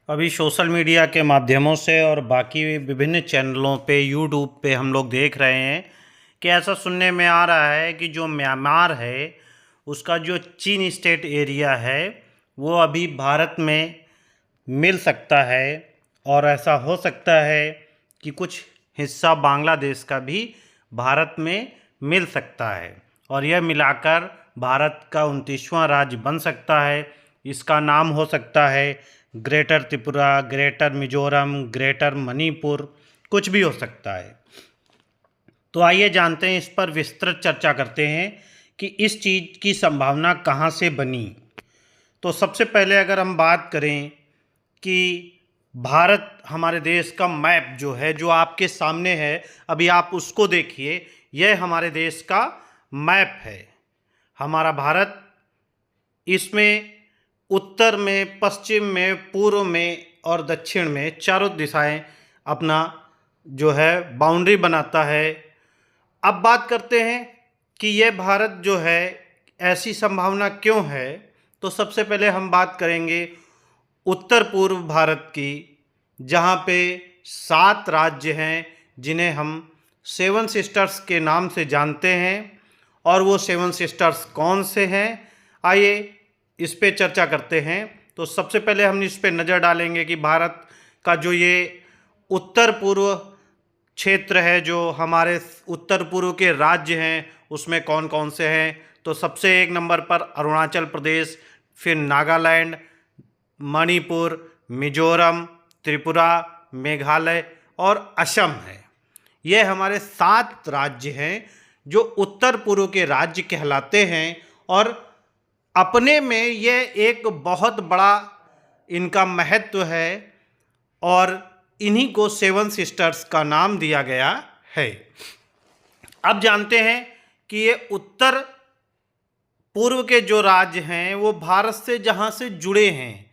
अभी social media के माध्यमों से और बाकी विभिन्न चैनलों पे यूट्यूब पे हम लोग देख रहे हैं कि ऐसा सुनने में आ रहा है कि जो म्यांमार है उसका जो चीन स्टेट एरिया है वो अभी भारत में मिल सकता है। और ऐसा हो सकता है कि कुछ हिस्सा बांग्लादेश का भी भारत में मिल सकता है और यह मिलाकर भारत का 29वां राज्य बन सकता है। इसका नाम हो सकता है greater Tripura, greater Mizoram, greater Manipur, कुछ भी हो सकता है। तो आइए जानते हैं, इस पर विस्तृत चर्चा करते हैं कि इस चीज़ की संभावना कहाँ से बनी। तो सबसे पहले अगर हम बात करें कि भारत हमारे देश का मैप जो है, जो आपके सामने है, अभी आप उसको देखिए। यह हमारे देश का मैप है। हमारा भारत, इसमें उत्तर में, पश्चिम में, पूर्व में और दक्षिण में चारों दिशाएं अपना जो है बाउंड्री बनाता है। अब बात करते हैं कि यह भारत जो है ऐसी संभावना क्यों है। तो सबसे पहले हम बात करेंगे उत्तर पूर्व भारत की, जहाँ पे 7 राज्य हैं जिन्हें हम 7 सिस्टर्स के नाम से जानते हैं। और वो 7 सिस्टर्स कौन से हैं, आइए इस पे चर्चा करते हैं। तो सबसे पहले हम इस पे नज़र डालेंगे कि भारत का जो ये उत्तर पूर्व क्षेत्र है, जो हमारे उत्तर पूर्व के राज्य हैं, उसमें कौन कौन से हैं। तो सबसे एक नंबर पर अरुणाचल प्रदेश, फिर नागालैंड, मणिपुर, मिजोरम, त्रिपुरा, मेघालय और असम है। ये हमारे 7 राज्य हैं जो उत्तर पूर्व के राज्य कहलाते हैं। और अपने में यह एक बहुत बड़ा इनका महत्व है और इन्हीं को 7 सिस्टर्स का नाम दिया गया है। अब जानते हैं कि ये उत्तर पूर्व के जो राज्य हैं वो भारत से जहाँ से जुड़े हैं।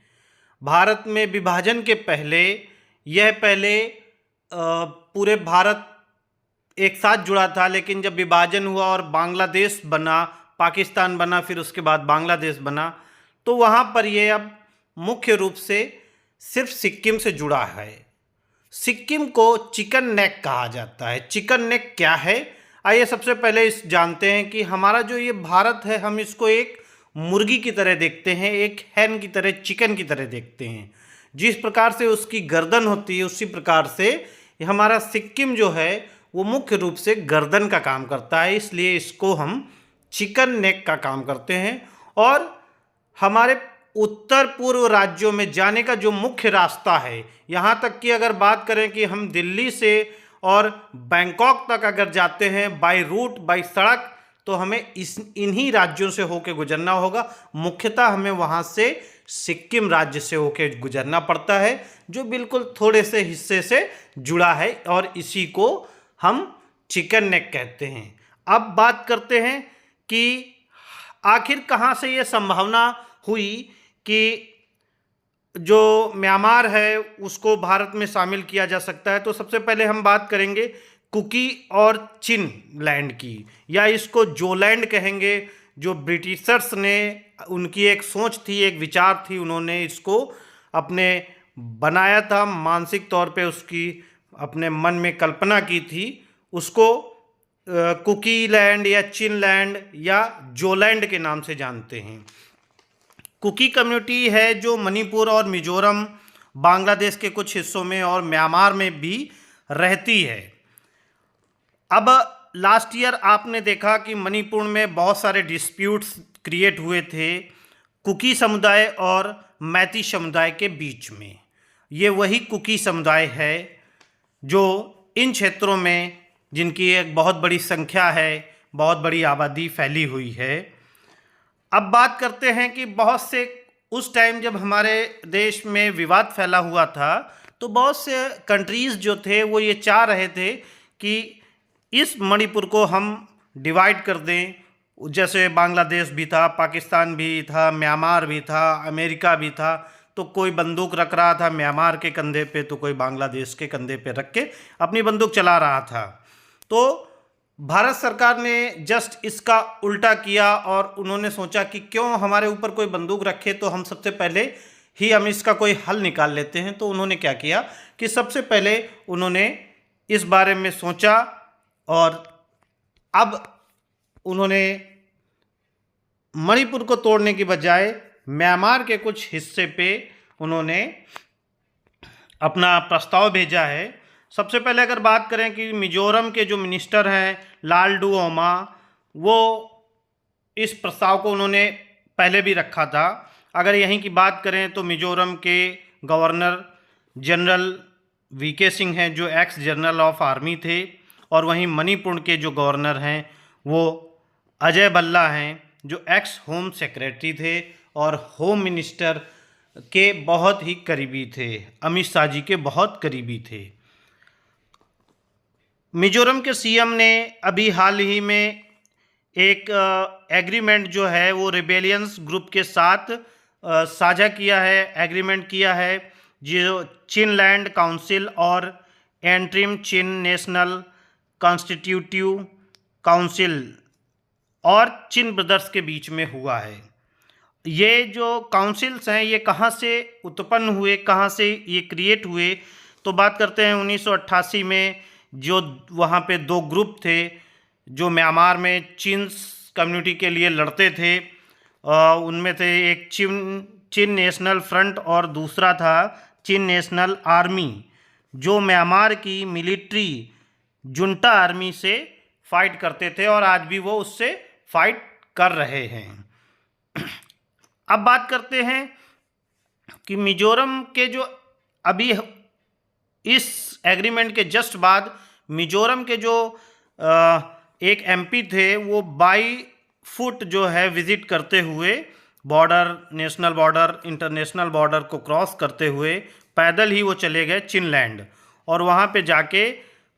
भारत में विभाजन के पहले यह पहले पूरे भारत एक साथ जुड़ा था, लेकिन जब विभाजन हुआ और बांग्लादेश बना, पाकिस्तान बना, फिर उसके बाद बांग्लादेश बना, तो वहाँ पर ये अब मुख्य रूप से सिर्फ सिक्किम से जुड़ा है। सिक्किम को चिकन नेक कहा जाता है। चिकन नेक क्या है, आइए सबसे पहले इस जानते हैं कि हमारा जो ये भारत है, हम इसको एक मुर्गी की तरह देखते हैं, एक हैन की तरह, चिकन की तरह देखते हैं। जिस प्रकार से उसकी गर्दन होती है, उसी प्रकार से हमारा सिक्किम जो है वो मुख्य रूप से गर्दन का काम करता है, इसलिए इसको हम चिकन नेक का काम करते हैं। और हमारे उत्तर पूर्व राज्यों में जाने का जो मुख्य रास्ता है, यहाँ तक कि अगर बात करें कि हम दिल्ली से और बैंकॉक तक अगर जाते हैं बाय रूट, बाय सड़क, तो हमें इन्हीं राज्यों से होकर गुजरना होगा। मुख्यतः हमें वहाँ से सिक्किम राज्य से होकर गुजरना पड़ता है, जो बिल्कुल थोड़े से हिस्से से जुड़ा है, और इसी को हम चिकन नेक कहते हैं। अब बात करते हैं कि आखिर कहाँ से ये संभावना हुई कि जो म्यांमार है उसको भारत में शामिल किया जा सकता है। तो सबसे पहले हम बात करेंगे कुकी और चिन लैंड की, या इसको जोलैंड कहेंगे। जो ब्रिटिशर्स ने, उनकी एक सोच थी, एक विचार थी, उन्होंने इसको अपने बनाया था, मानसिक तौर पे उसकी अपने मन में कल्पना की थी। उसको कुकी लैंड या चिन लैंड या जोलैंड के नाम से जानते हैं। कुकी कम्युनिटी है जो मणिपुर और मिजोरम, बांग्लादेश के कुछ हिस्सों में और म्यांमार में भी रहती है। अब लास्ट ईयर आपने देखा कि मणिपुर में बहुत सारे डिस्प्यूट्स क्रिएट हुए थे कुकी समुदाय और मैती समुदाय के बीच में। ये वही कुकी समुदाय है जो इन क्षेत्रों में, जिनकी एक बहुत बड़ी संख्या है, बहुत बड़ी आबादी फैली हुई है। अब बात करते हैं कि बहुत से उस टाइम जब हमारे देश में विवाद फैला हुआ था, तो बहुत से कंट्रीज़ जो थे वो ये चाह रहे थे कि इस मणिपुर को हम डिवाइड कर दें। जैसे बांग्लादेश भी था, पाकिस्तान भी था, म्यांमार भी था, अमेरिका भी था। तो कोई बंदूक रख रहा था म्यांमार के कंधे पे, तो कोई बांग्लादेश के कंधे पे रख के अपनी बंदूक चला रहा था। तो भारत सरकार ने जस्ट इसका उल्टा किया और उन्होंने सोचा कि क्यों हमारे ऊपर कोई बंदूक रखे, तो हम सबसे पहले ही हम इसका कोई हल निकाल लेते हैं। तो उन्होंने क्या किया कि सबसे पहले उन्होंने इस बारे में सोचा और अब उन्होंने मणिपुर को तोड़ने की बजाय म्यांमार के कुछ हिस्से पे उन्होंने अपना प्रस्ताव भेजा है। सबसे पहले अगर बात करें कि मिजोरम के जो मिनिस्टर हैं लालडुओमा, वो इस प्रस्ताव को उन्होंने पहले भी रखा था। अगर यहीं की बात करें तो मिजोरम के गवर्नर जनरल वीके सिंह हैं जो एक्स जनरल ऑफ आर्मी थे, और वहीं मणिपुर के जो गवर्नर हैं वो अजय भल्ला हैं जो एक्स होम सेक्रेटरी थे और होम मिनिस्टर के बहुत ही करीबी थे, अमित शाह जी के बहुत करीबी थे। मिजोरम के सीएम ने अभी हाल ही में एक एग्रीमेंट जो है वो रिबेलियंस ग्रुप के साथ साझा किया है, एग्रीमेंट किया है, जो चिनलैंड काउंसिल और एंट्रीम चिन नेशनल कॉन्स्टिट्यूटिव काउंसिल और चिन ब्रदर्स के बीच में हुआ है। ये जो काउंसिल्स हैं ये कहाँ से उत्पन्न हुए, कहाँ से ये क्रिएट हुए, तो बात करते हैं 1988 में जो वहाँ पे दो ग्रुप थे जो म्यांमार में चिन्स कम्युनिटी के लिए लड़ते थे। उनमें थे एक चिन नेशनल फ्रंट और दूसरा था चिन नेशनल आर्मी, जो म्यांमार की मिलिट्री जुंटा आर्मी से फाइट करते थे और आज भी वो उससे फाइट कर रहे हैं। अब बात करते हैं कि मिजोरम के जो अभी इस एग्रीमेंट के जस्ट बाद मिजोरम के जो एक एमपी थे वो बाई फुट जो है विजिट करते हुए border, national border, international border को क्रॉस करते हुए पैदल ही वो चले गए चिनलैंड, और वहाँ पे जाके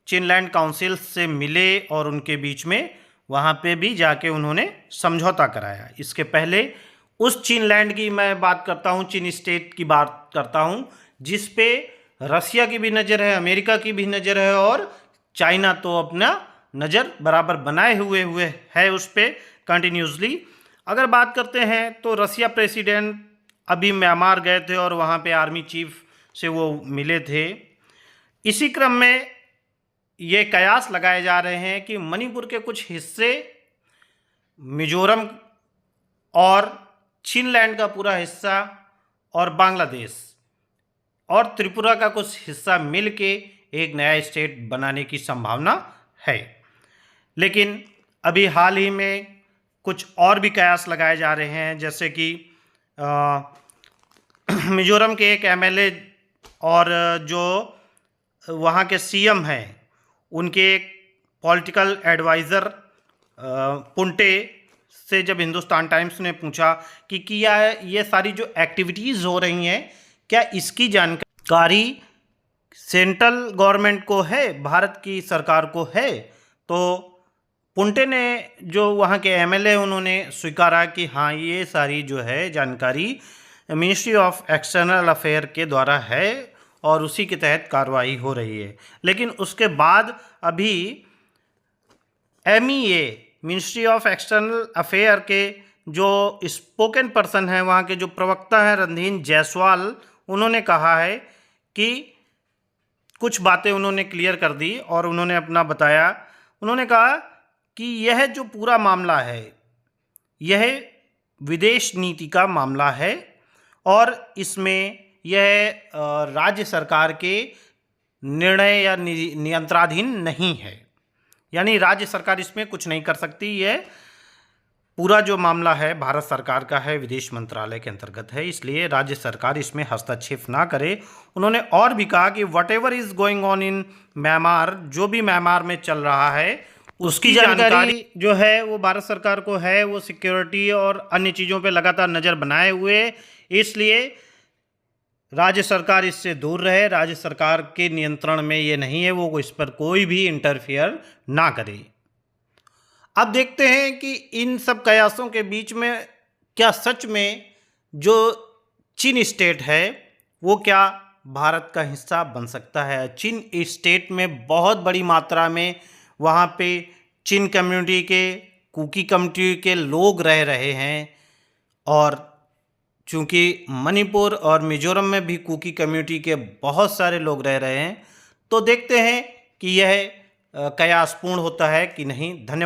चिनलैंड काउंसिल से मिले और उनके बीच में वहाँ पे भी जाके उन्होंने समझौता कराया। इसके पहले उस चिनलैंड की मैं बात करता हूँ, चिन स्टेट की बात करता हूँ, जिस पे रसिया की भी नज़र है, अमेरिका की भी नज़र है और चाइना तो अपना नज़र बराबर बनाए हुए है उस पर कंटिन्यूसली। अगर बात करते हैं तो रसिया प्रेसिडेंट अभी म्यांमार गए थे और वहाँ पे आर्मी चीफ से वो मिले थे। इसी क्रम में ये कयास लगाए जा रहे हैं कि मणिपुर के कुछ हिस्से मिजोरम और चिनलैंड का पूरा हिस्सा और बांग्लादेश और त्रिपुरा का कुछ हिस्सा मिलके एक नया स्टेट बनाने की संभावना है। लेकिन अभी हाल ही में कुछ और भी कयास लगाए जा रहे हैं, जैसे कि मिजोरम के एक एमएलए और जो वहाँ के सीएम हैं उनके एक पॉलिटिकल एडवाइज़र पुंटे से जब हिंदुस्तान टाइम्स ने पूछा कि क्या ये सारी जो एक्टिविटीज़ हो रही हैं क्या इसकी जानकारी सेंट्रल गवर्नमेंट को है, भारत की सरकार को है, तो पुंटे ने जो वहाँ के एमएलए उन्होंने स्वीकारा कि हाँ ये सारी जो है जानकारी मिनिस्ट्री ऑफ एक्सटर्नल अफेयर के द्वारा है और उसी के तहत कार्रवाई हो रही है। लेकिन उसके बाद अभी MEA ministry of external affair के जो स्पोकन पर्सन हैं, वहाँ के जो प्रवक्ता हैं रणधीर जायसवाल, उन्होंने कहा है कि कुछ बातें उन्होंने क्लियर कर दी और उन्होंने अपना बताया। उन्होंने कहा कि यह जो पूरा मामला है यह विदेश नीति का मामला है और इसमें यह राज्य सरकार के निर्णय या नियंत्रणाधीन नहीं है, यानी राज्य सरकार इसमें कुछ नहीं कर सकती। यह पूरा जो मामला है भारत सरकार का है, विदेश मंत्रालय के अंतर्गत है, इसलिए राज्य सरकार इसमें हस्तक्षेप ना करे। उन्होंने और भी कहा कि what ever is going on in Myanmar, जो भी म्यांमार में चल रहा है उसकी जानकारी जो है वो भारत सरकार को है। वो सिक्योरिटी और अन्य चीज़ों पे लगातार नज़र बनाए हुए, इसलिए राज्य सरकार इससे दूर रहे, राज्य सरकार के नियंत्रण में ये नहीं है, वो इस पर कोई भी इंटरफियर ना करे। अब देखते हैं कि इन सब कयासों के बीच में क्या सच में जो चीन स्टेट है वो क्या भारत का हिस्सा बन सकता है। चीन स्टेट में बहुत बड़ी मात्रा में वहाँ पे चीन कम्युनिटी के, कुकी कम्युनिटी के लोग रह रहे हैं और चूँकि मणिपुर और मिज़ोरम में भी कुकी कम्युनिटी के बहुत सारे लोग रह रहे हैं। तो देखते हैं कि यह कयासपूर्ण होता है कि नहीं। धन्यवाद।